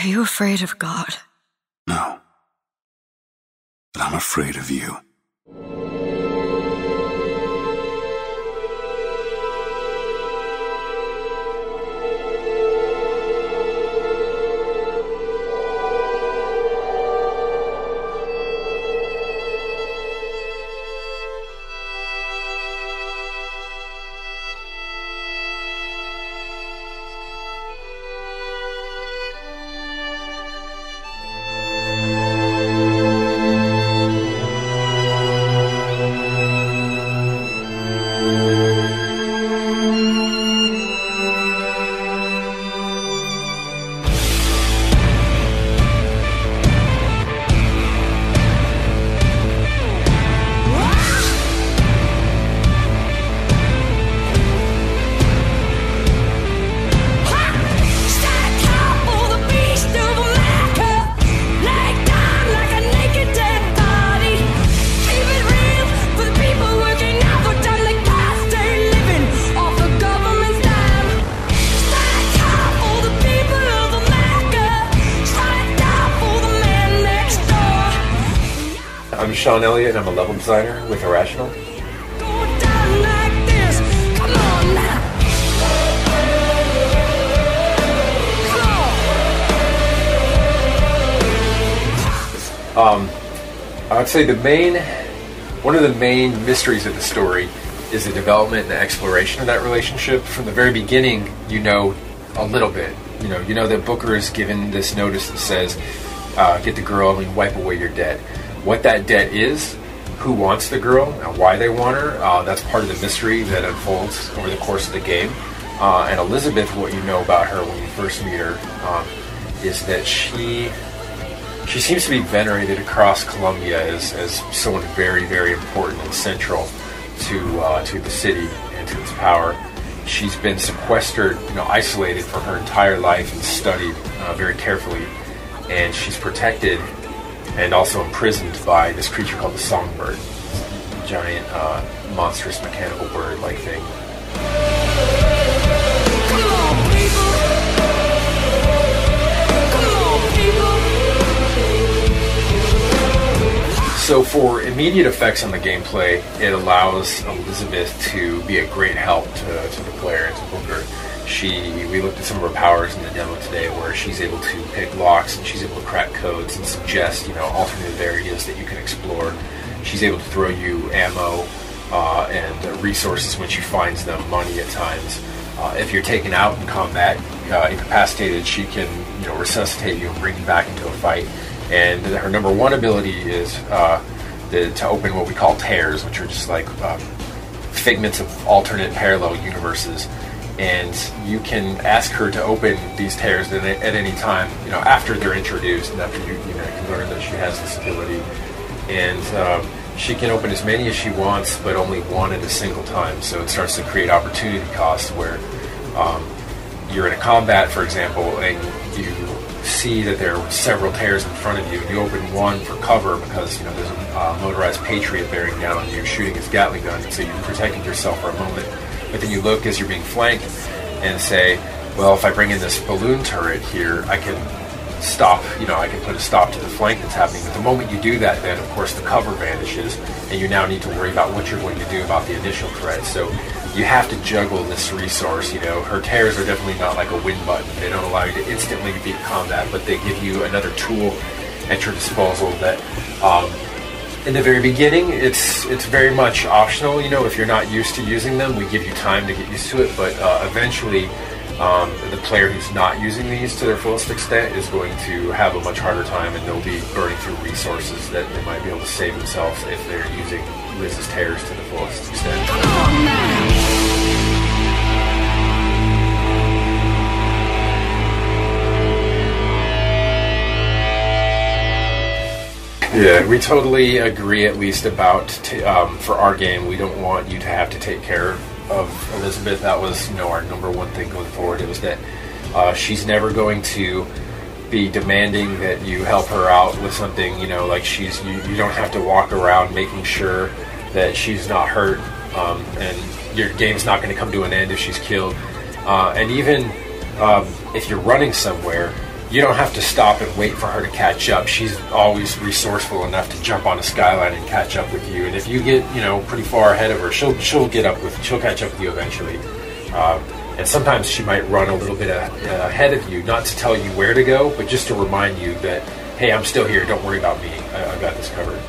Are you afraid of God? No. But I'm afraid of you. I'm Shawn Elliot, and I'm a level designer with Irrational. I would say one of the main mysteries of the story is the development and the exploration of that relationship. From the very beginning, you know a little bit. You know that Booker is given this notice that says, "Get the girl and wipe away your debt." What that debt is, who wants the girl, and why they want her, that's part of the mystery that unfolds over the course of the game. And Elizabeth, what you know about her when you first meet her, is that she seems to be venerated across Columbia as someone very, very important and central to the city and to its power. She's been sequestered, isolated for her entire life and studied very carefully, and she's protected and also imprisoned by this creature called the Songbird, giant, monstrous mechanical bird-like thing. So for immediate effects on the gameplay, it allows Elizabeth to be a great help to the player and to Booker. We looked at some of her powers in the demo today, where she's able to pick locks and she's able to crack codes and suggest, alternative areas that you can explore. She's able to throw you ammo and resources when she finds them, money at times. If you're taken out in combat, incapacitated, she can, resuscitate you and bring you back into a fight. And her number one ability is to open what we call tears, which are just like figments of alternate parallel universes. And you can ask her to open these tears at any time, after they're introduced and after you can learn that she has this ability. And she can open as many as she wants, but only one at a single time. So it starts to create opportunity costs where you're in a combat, for example, and you see that there are several tears in front of you, and you open one for cover because there's a motorized Patriot bearing down on you, shooting his Gatling gun, so you've protected yourself for a moment. But then you look as you're being flanked and say, well, if I bring in this balloon turret here, I can stop, I can put a stop to the flank that's happening. But the moment you do that, then of course the cover vanishes, and you now need to worry about what you're going to do about the initial threat. So you have to juggle this resource. Her tears are definitely not like a win button. They don't allow you to instantly beat combat, but they give you another tool at your disposal that, in the very beginning, it's very much optional. If you're not used to using them, we give you time to get used to it. But eventually, the player who's not using these to their fullest extent is going to have a much harder time, and they'll be burning through resources that they might be able to save themselves if they're using Liz's tears to the fullest extent. Come on now. Yeah, we totally agree, at least about, for our game, we don't want you to have to take care of Elizabeth. That was, our number one thing going forward. It was that she's never going to be demanding that you help her out with something, like you don't have to walk around making sure that she's not hurt, and your game's not going to come to an end if she's killed. And even if you're running somewhere, you don't have to stop and wait for her to catch up. She's always resourceful enough to jump on a skyline and catch up with you. And if you get, pretty far ahead of her, she'll catch up with you eventually. And sometimes she might run a little bit ahead of you, not to tell you where to go, but just to remind you that, hey, I'm still here. Don't worry about me. I've got this covered.